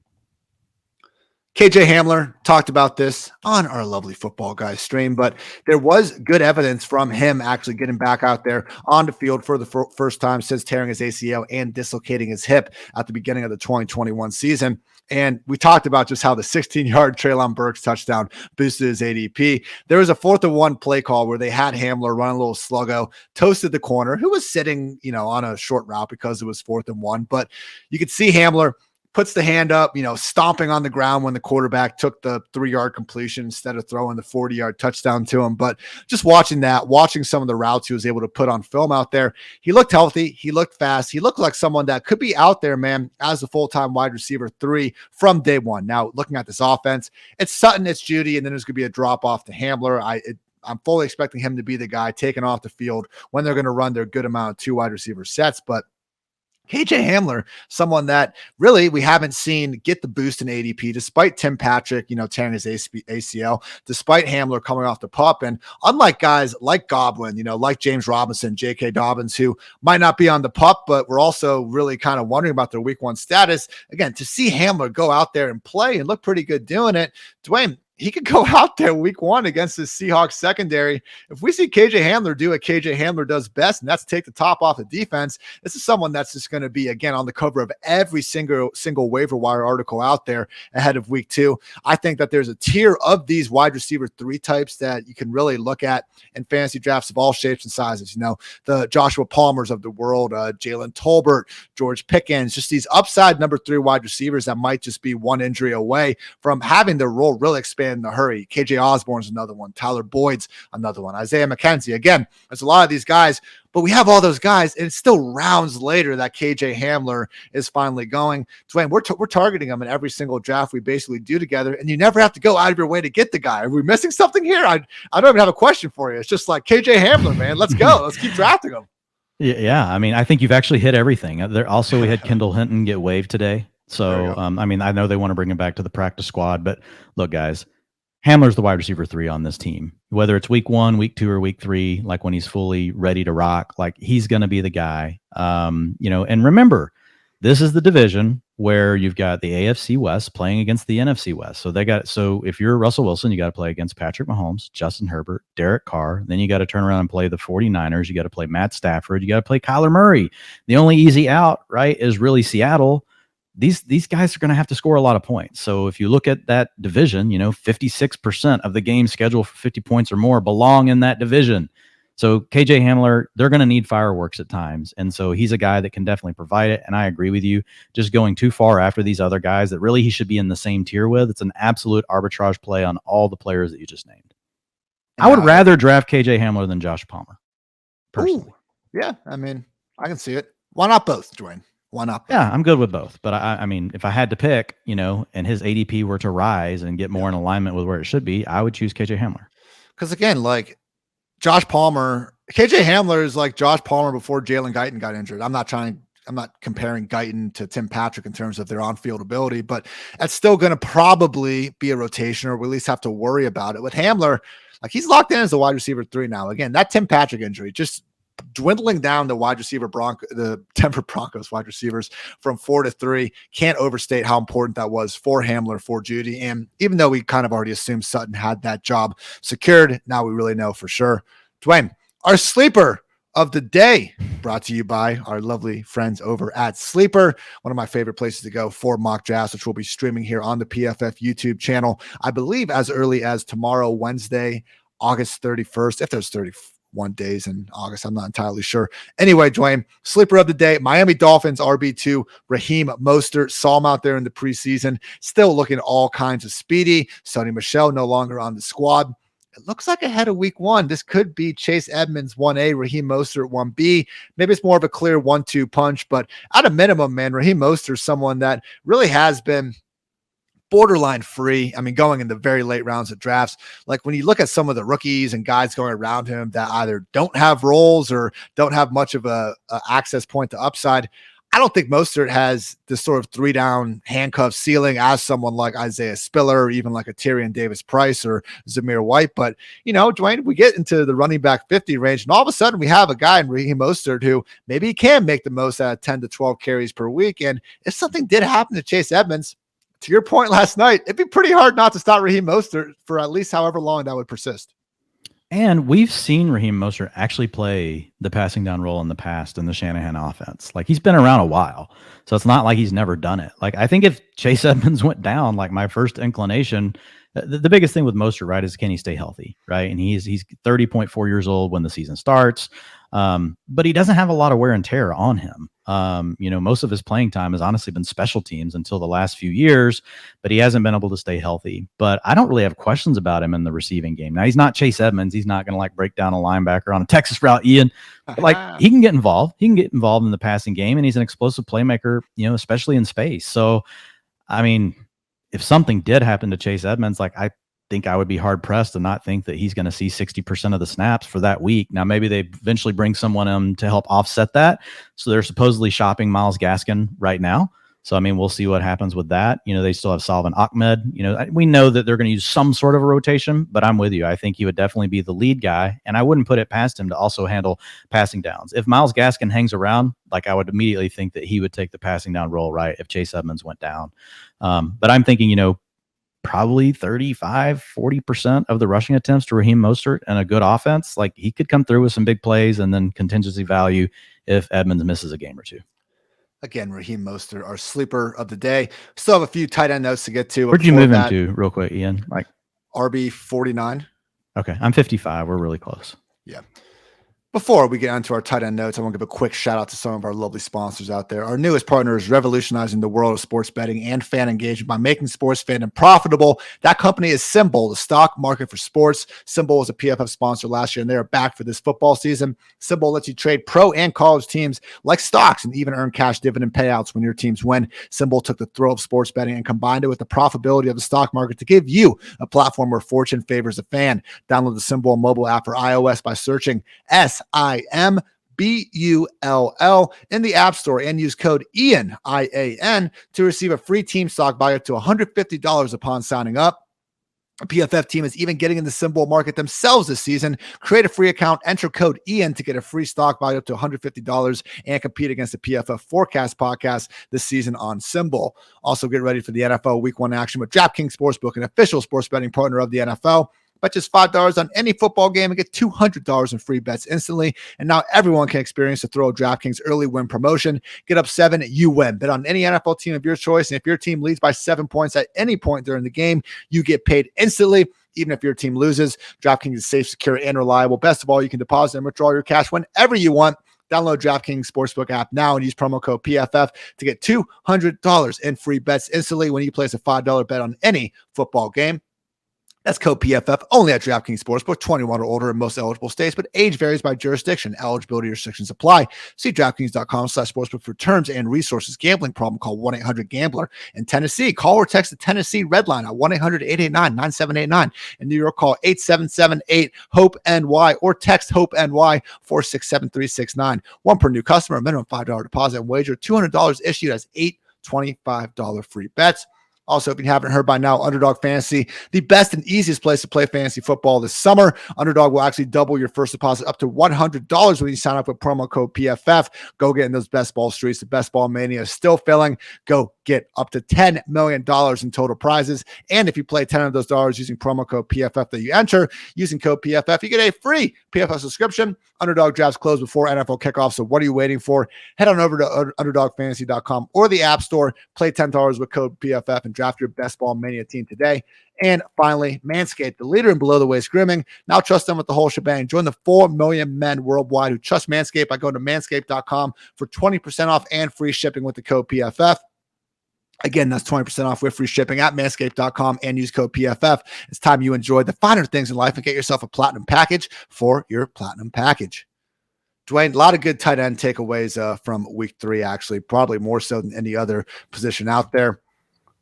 KJ Hamler talked about this on our lovely Football Guys stream, but there was good evidence from him actually getting back out there on the field for the first time since tearing his ACL and dislocating his hip at the beginning of the 2021 season. And we talked about just how the 16-yard Treylon Burks touchdown boosted his ADP. There was a 4th and 1 play call where they had Hamler run a little sluggo, toasted the corner, who was sitting, on a short route because it was 4th and 1. But you could see Hamler puts the hand up, stomping on the ground when the quarterback took the 3-yard completion instead of throwing the 40-yard touchdown to him. But just watching some of the routes he was able to put on film out there, he looked healthy. He looked fast. He looked like someone that could be out there, man, as a full-time wide receiver 3 from day one. Now, looking at this offense, it's Sutton, it's Judy, and then there's going to be a drop off to Hamler. I'm fully expecting him to be the guy taken off the field when they're going to run their good amount of 2 wide receiver sets. But KJ Hamler, someone that really we haven't seen get the boost in ADP, despite Tim Patrick, tearing his ACL, despite Hamler coming off the pup. And unlike guys like Godwin, like James Robinson, J.K. Dobbins, who might not be on the pup, but we're also really kind of wondering about their week 1 status. Again, to see Hamler go out there and play and look pretty good doing it, Dwayne, he could go out there week 1 against the Seahawks secondary. If we see KJ Hamler do what KJ Hamler does best, and that's take the top off the defense, this is someone that's just going to be, again, on the cover of every single waiver wire article out there ahead of week 2. I think that there's a tier of these wide receiver 3 types that you can really look at in fantasy drafts of all shapes and sizes. The Joshua Palmers of the world, Jalen Tolbert, George Pickens, just these upside number 3 wide receivers that might just be one injury away from having their role really expand in a hurry. KJ Osborne's another one. Tyler Boyd's another one. Isaiah McKenzie. Again, there's a lot of these guys, but we have all those guys, and it's still rounds later that KJ Hamler is finally going. Dwayne, we're targeting him in every single draft we basically do together, and you never have to go out of your way to get the guy. Are we missing something here? I don't even have a question for you. It's just like KJ Hamler, man. Let's go. Let's keep drafting him. Yeah. I mean, I think you've actually hit everything. We had Kendall Hinton get waived today. So, I know they want to bring him back to the practice squad, but look, guys, Hamler's the wide receiver 3 on this team, whether it's week 1, week 2, or week 3, like when he's fully ready to rock, like he's going to be the guy. And remember, this is the division where you've got the AFC West playing against the NFC West. So if you're Russell Wilson, you got to play against Patrick Mahomes, Justin Herbert, Derek Carr. Then you got to turn around and play the 49ers. You got to play Matt Stafford. You got to play Kyler Murray. The only easy out, right, is really Seattle. These guys are going to have to score a lot of points. So if you look at that division, 56% of the games scheduled for 50 points or more belong in that division. So KJ Hamler, they're going to need fireworks at times. And so he's a guy that can definitely provide it. And I agree with you, just going too far after these other guys that really he should be in the same tier with. It's an absolute arbitrage play on all the players that you just named. I would rather draft KJ Hamler than Josh Palmer, personally. Ooh, yeah, I can see it. Why not both, Dwayne? Why not? Yeah, I'm good with both. But I mean, if I had to pick, and his ADP were to rise and get more in alignment with where it should be, I would choose KJ Hamler. Because again, like Josh Palmer, KJ Hamler is like Josh Palmer before Jalen Guyton got injured. I'm not comparing Guyton to Tim Patrick in terms of their on-field ability, but that's still going to probably be a rotation, or we at least have to worry about it. With Hamler, like he's locked in as the wide receiver 3 now. Again, that Tim Patrick injury just dwindling down the Denver Broncos wide receivers from 4 to 3. Can't overstate how important that was for Hamler, for Judy. And even though we kind of already assumed Sutton had that job secured, now we really know for sure. Dwayne, our sleeper of the day, brought to you by our lovely friends over at Sleeper, one of my favorite places to go for mock drafts, which will be streaming here on the PFF YouTube channel, I believe as early as tomorrow, Wednesday, August 31st, if there's 31 days in August. I'm not entirely sure. Anyway, Dwayne, sleeper of the day, Miami Dolphins RB2, Raheem Mostert. Saw him out there in the preseason, still looking all kinds of speedy. Sonny Michel no longer on the squad. It looks like ahead of week 1, this could be Chase Edmonds 1A, Raheem Mostert 1B. Maybe it's more of a clear 1-2 punch, but at a minimum, man, Raheem Mostert is someone that really has been borderline free. I mean, going in the very late rounds of drafts, like when you look at some of the rookies and guys going around him that either don't have roles or don't have much of a access point to upside, I don't think Mostert has this sort of 3-down handcuff ceiling as someone like Isaiah Spiller, or even like a Tyrion Davis-Price or Zamir White. But, Dwayne, we get into the running back 50 range, and all of a sudden we have a guy in Raheem Mostert who maybe he can make the most out of 10 to 12 carries per week. And if something did happen to Chase Edmonds, to your point last night, it'd be pretty hard not to start Raheem Mostert for at least however long that would persist. And we've seen Raheem Mostert actually play the passing down role in the past in the Shanahan offense. Like, he's been around a while, so it's not like he's never done it. Like, I think if Chase Edmonds went down, like, my first inclination, the biggest thing with Mostert, right, is can he stay healthy, right? And he's 30.4 years old when the season starts, but he doesn't have a lot of wear and tear on him. Most of his playing time has honestly been special teams until the last few years, but he hasn't been able to stay healthy. But I don't really have questions about him in the receiving game. Now, he's not Chase Edmonds. He's not going to like break down a linebacker on a Texas route, Ian. But, like, he can get involved. He can get involved in the passing game, and he's an explosive playmaker, especially in space. So, I mean, if something did happen to Chase Edmonds, like, I think I would be hard pressed to not think that he's going to see 60% of the snaps for that week. Now, maybe they eventually bring someone in to help offset that. So they're supposedly shopping Myles Gaskin right now. So, I mean, we'll see what happens with that. They still have Salvin Ahmed. We know that they're going to use some sort of a rotation, but I'm with you. I think he would definitely be the lead guy, and I wouldn't put it past him to also handle passing downs. If Myles Gaskin hangs around, like, I would immediately think that he would take the passing down role, right, if Chase Edmonds went down. But I'm thinking, probably 35-40% of the rushing attempts to Raheem Mostert and a good offense. Like, he could come through with some big plays and then contingency value if Edmonds misses a game or two. Again, Raheem Mostert, our sleeper of the day. Still have a few tight end notes to get to. Where'd you move him to real quick, Ian? Like RB 49. Okay. I'm 55. We're really close. Yeah. Before we get onto our tight end notes, I want to give a quick shout out to some of our lovely sponsors out there. Our newest partner is revolutionizing the world of sports betting and fan engagement by making sports fandom profitable. That company is Symbol, the stock market for sports. Symbol was a PFF sponsor last year, and they are back for this football season. Symbol lets you trade pro and college teams like stocks and even earn cash dividend payouts when your teams win. Symbol took the thrill of sports betting and combined it with the profitability of the stock market to give you a platform where fortune favors a fan. Download the Symbol mobile app for iOS by searching SIMBULL in the App Store and use code IAN, IAN, to receive a free team stock value up to $150 upon signing up. A PFF team is even getting in the Symbol market themselves this season. Create a free account, enter code IAN to get a free stock value up to $150 and compete against the PFF Forecast podcast this season on Symbol. Also, get ready for the NFL Week 1 action with DraftKings Sportsbook, an official sports betting partner of the NFL. Bet just $5 on any football game and get $200 in free bets instantly. And now everyone can experience the thrill of DraftKings early win promotion. Get up 7, you win. Bet on any NFL team of your choice. And if your team leads by 7 points at any point during the game, you get paid instantly, even if your team loses. DraftKings is safe, secure, and reliable. Best of all, you can deposit and withdraw your cash whenever you want. Download DraftKings Sportsbook app now and use promo code PFF to get $200 in free bets instantly when you place a $5 bet on any football game. That's code PFF only at DraftKings Sportsbook, 21 or older in most eligible states, but age varies by jurisdiction. Eligibility restrictions apply. See DraftKings.com/sportsbook for terms and resources. Gambling problem, call 1-800-GAMBLER. In Tennessee, call or text the Tennessee Red Line at 1-800-889-9789. In New York, call 877-8-HOPE-NY or text HOPE-NY 467-369. One per new customer, minimum $5 deposit and wager. $200 issued as 8 $25 free bets. Also, if you haven't heard by now, Underdog Fantasy, the best and easiest place to play fantasy football this summer. Underdog will actually double your first deposit up to $100 when you sign up with promo code PFF. Go get in those best ball streets. The best ball mania is still filling. Go get up to $10 million in total prizes. And if you play 10 of those dollars using promo code PFF that you enter, using code PFF, you get a free PFF subscription. Underdog drafts close before NFL kickoff, so what are you waiting for? Head on over to UnderdogFantasy.com or the App Store. Play $10 with code PFF and draft your best ball mania team today. And finally, Manscaped, the leader in below-the-waist grooming. Now trust them with the whole shebang. Join the 4 million men worldwide who trust Manscaped by going to manscaped.com for 20% off and free shipping with the code PFF. Again, that's 20% off with free shipping at manscaped.com and use code PFF. It's time you enjoy the finer things in life and get yourself a platinum package for your platinum package. Dwayne, a lot of good tight end takeaways from week 3, actually, probably more so than any other position out there.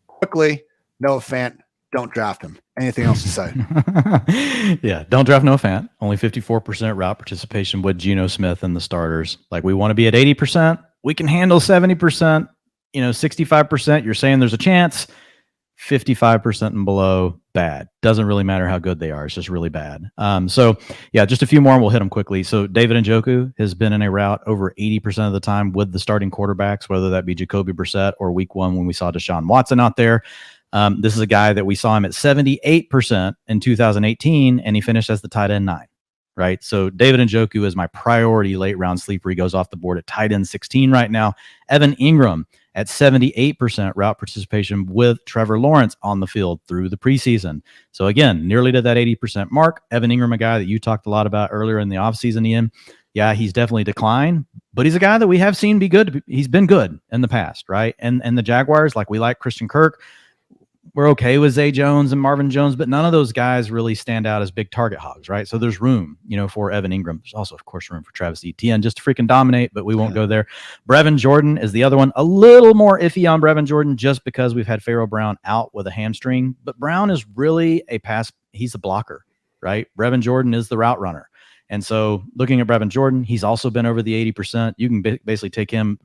Quickly, Noah Fant, don't draft him. Anything else to say? Yeah, don't draft Noah Fant. Only 54% route participation with Geno Smith and the starters. Like, we want to be at 80%. We can handle 70%. 65%. You're saying there's a chance. 55% and below, bad. Doesn't really matter how good they are. It's just really bad. So yeah, just a few more and we'll hit them quickly. So David Njoku has been in a route over 80% of the time with the starting quarterbacks, whether that be Jacoby Brissett or week 1 when we saw Deshaun Watson out there. This is a guy that we saw him at 78% in 2018, and he finished as the tight end 9, right? So David Njoku is my priority late round sleeper. He goes off the board at tight end 16 right now. Evan Ingram at 78% route participation with Trevor Lawrence on the field through the preseason. So again, nearly to that 80% mark. Evan Ingram, a guy that you talked a lot about earlier in the offseason, Ian. Yeah, he's definitely declined, but he's a guy that we have seen be good. He's been good in the past, right? And the Jaguars, like, we like Christian Kirk. We're okay with Zay Jones and Marvin Jones, but none of those guys really stand out as big target hogs, right? So there's room, for Evan Ingram. There's also, of course, room for Travis Etienne just to freaking dominate, but we won't go there. Brevin Jordan is the other one. A little more iffy on Brevin Jordan just because we've had Pharaoh Brown out with a hamstring, but Brown is really he's a blocker, right? Brevin Jordan is the route runner. And so looking at Brevin Jordan, he's also been over the 80%. You can basically take him,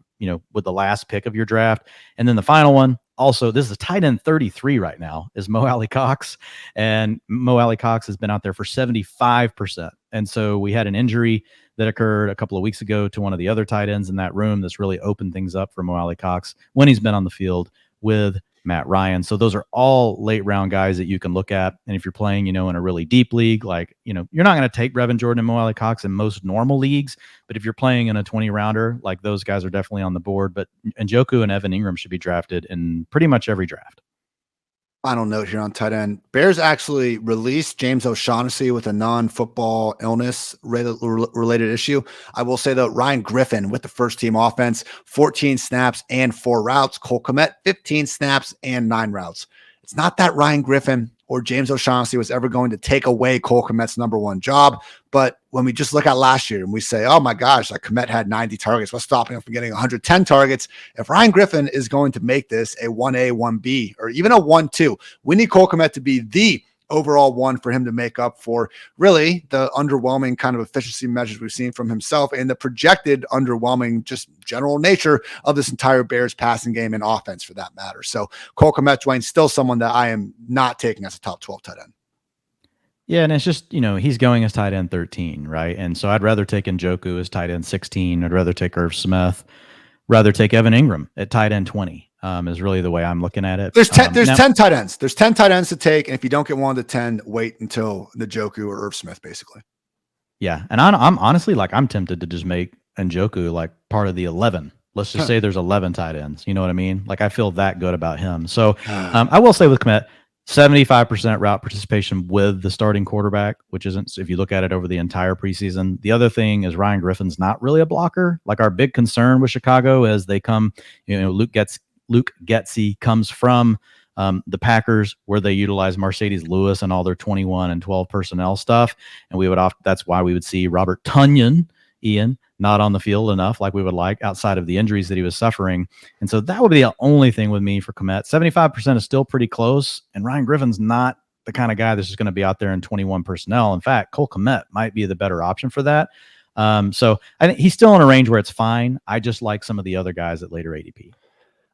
with the last pick of your draft. And then the final one, also, this is a tight end 33 right now, is Mo Alley-Cox. And Mo Alley-Cox has been out there for 75%. And so we had an injury that occurred a couple of weeks ago to one of the other tight ends in that room that's really opened things up for Mo Alley-Cox when he's been on the field with Matt Ryan. So those are all late round guys that you can look at. And if you're playing, in a really deep league, like, you're not going to take Brevin Jordan and Mo Alley-Cox in most normal leagues. But if you're playing in a 20 rounder, like, those guys are definitely on the board. But Njoku and Evan Ingram should be drafted in pretty much every draft. Final note here on tight end. Bears actually released James O'Shaughnessy with a non-football illness related issue. I will say, though, Ryan Griffin with the first team offense, 14 snaps and 4 routes. Cole Kmet, 15 snaps and 9 routes. It's not that Ryan Griffin or James O'Shaughnessy was ever going to take away Cole Kmet's number 1 job. But when we just look at last year and we say, oh my gosh, like, Kmet had 90 targets, what's stopping him from getting 110 targets? If Ryan Griffin is going to make this a 1A, 1B, or even a 1-2, we need Cole Kmet to be the overall one for him to make up for really the underwhelming kind of efficiency measures we've seen from himself and the projected underwhelming just general nature of this entire Bears passing game and offense for that matter. So Cole Kmet, Dwayne, still someone that I am not taking as a top 12 tight end. Yeah, and it's just, he's going as tight end 13, right? And so I'd rather take Njoku as tight end 16. I'd rather take Irv Smith, rather take Evan Ingram at tight end 20. Is really the way I'm looking at it. There's 10 tight ends. There's 10 tight ends to take. And if you don't get one of the 10, wait until Njoku or Irv Smith, basically. Yeah. And I'm honestly, like, I'm tempted to just make Njoku like part of the 11. Let's just say there's 11 tight ends. You know what I mean? Like, I feel that good about him. So I will say with Kmet, 75% route participation with the starting quarterback, which isn't, if you look at it over the entire preseason. The other thing is Ryan Griffin's not really a blocker. Like, our big concern with Chicago is they come, Luke Getsy comes from the Packers, where they utilize Mercedes Lewis and all their 21 and 12 personnel stuff. And that's why we would see Robert Tonyan, Ian, not on the field enough like we would like outside of the injuries that he was suffering. And so that would be the only thing with me for Kmet. 75% is still pretty close. And Ryan Griffin's not the kind of guy that's just going to be out there in 21 personnel. In fact, Cole Kmet might be the better option for that. So I think he's still in a range where it's fine. I just like some of the other guys at later ADP.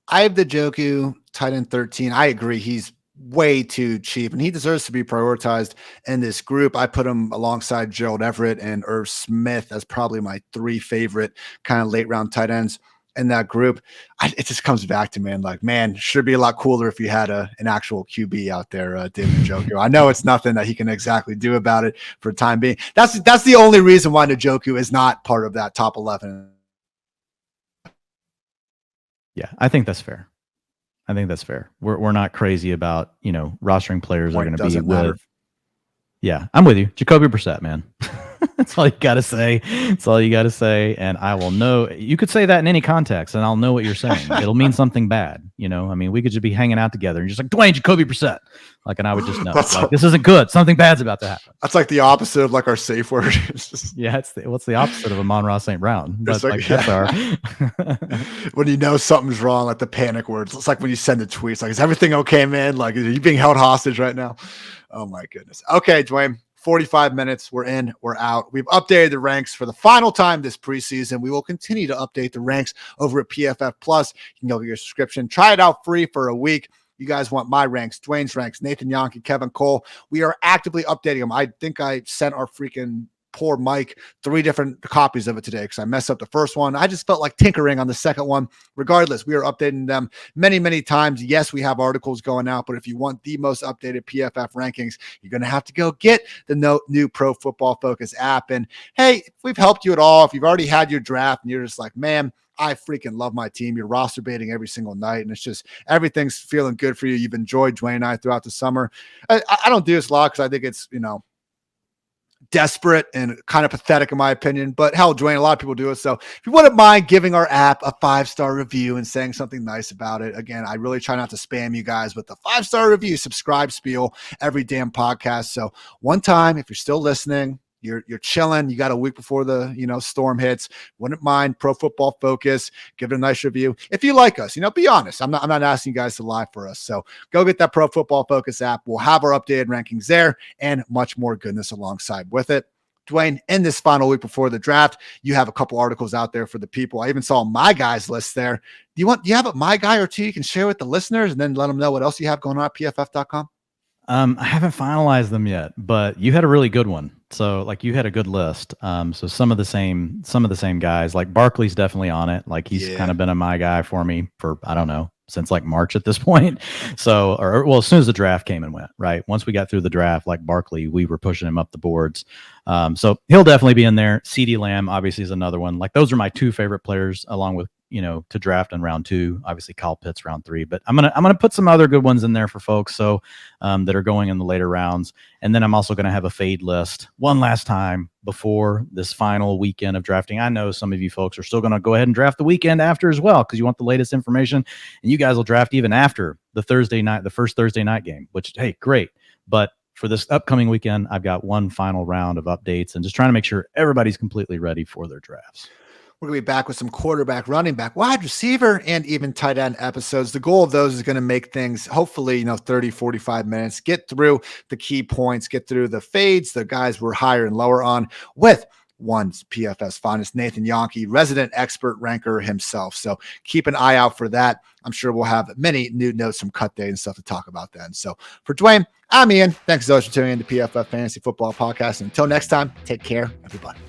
I have the Njoku tight end 13. I agree. He's way too cheap and he deserves to be prioritized in this group. I put him alongside Gerald Everett and Irv Smith as probably my 3 favorite kind of late round tight ends in that group. It just comes back to, man, should be a lot cooler if you had an actual QB out there, David Njoku. I know it's nothing that he can exactly do about it for the time being. That's the only reason why Njoku is not part of that top 11. Yeah, I think that's fair. We're not crazy about, rostering players are going to be with. Yeah, I'm with you. Jacoby Brissett, man. That's all you got to say. That's all you got to say. And I will know. You could say that in any context, and I'll know what you're saying. It'll mean something bad. I mean, we could just be hanging out together and just like, Dwayne, Jacoby Brissett. Like, and I would just know. This isn't good. Something bad's about to happen. That's like the opposite of like our safe word. Yeah, what's the opposite of Amon-Ra St. Brown? But that's our when you know something's wrong, like the panic words. It's like when you send a tweet. It's like, is everything okay, man? Like, are you being held hostage right now? Oh my goodness. Okay, Dwayne. 45 minutes. We're in, we're out. We've updated the ranks for the final time this preseason. We will continue to update the ranks over at PFF Plus. You can go get your subscription. Try it out free for a week. You guys want my ranks, Dwayne's ranks, Nathan Yonke, Kevin Cole. We are actively updating them. I think I sent our freaking poor Mike 3 different copies of it today because I messed up the first one. I just felt like tinkering on the second one. Regardless, we are updating them many, many times. Yes, we have articles going out, but if you want the most updated PFF rankings, you're going to have to go get the new Pro Football Focus app. And hey, if we've helped you at all, if you've already had your draft and you're just like, man, I freaking love my team. You're roster baiting every single night, and it's just everything's feeling good for you. You've enjoyed Dwayne and I throughout the summer. I don't do this a lot because I think it's, desperate and kind of pathetic in my opinion, but hell, Dwayne, a lot of people do it. So if you wouldn't mind giving our app a 5-star review and saying something nice about it. Again, I really try not to spam you guys with the 5-star review, subscribe spiel every damn podcast. So one time, if you're still listening, you're chilling, you got a week before the storm hits, wouldn't mind Pro Football Focus, give it a nice review. If you like us, be honest. I'm not asking you guys to lie for us. So go get that Pro Football Focus app. We'll have our updated rankings there and much more goodness alongside with it. Dwayne, in this final week before the draft, you have a couple articles out there for the people. I even saw my guys list there. Do you have a my guy or two you can share with the listeners and then let them know what else you have going on at pff.com? I haven't finalized them yet, but you had a really good one. So like you had a good list. So some of the same guys, like Barkley's definitely on it. Like he's kind of been a my guy for me for, I don't know, since like March at this point. So, as soon as the draft came and went, right? Once we got through the draft, like Barkley, we were pushing him up the boards. So he'll definitely be in there. CeeDee Lamb obviously is another one. Like those are my 2 favorite players along with, to draft in round 2, obviously Kyle Pitts round 3, but I'm going to put some other good ones in there for folks. So, that are going in the later rounds. And then I'm also going to have a fade list one last time before this final weekend of drafting. I know some of you folks are still going to go ahead and draft the weekend after as well, because you want the latest information, and you guys will draft even after the first Thursday night game, which, hey, great. But for this upcoming weekend, I've got one final round of updates and just trying to make sure everybody's completely ready for their drafts. We're going to be back with some quarterback, running back, wide receiver, and even tight end episodes. The goal of those is going to make things, hopefully, 30, 45 minutes, get through the key points, get through the fades, the guys we're higher and lower on with one's PFF's finest, Nathan Yonke, resident expert ranker himself. So keep an eye out for that. I'm sure we'll have many new notes from Cut Day and stuff to talk about then. So for Dwayne, I'm Ian. Thanks so much for tuning in to PFF Fantasy Football Podcast. And until next time, take care, everybody.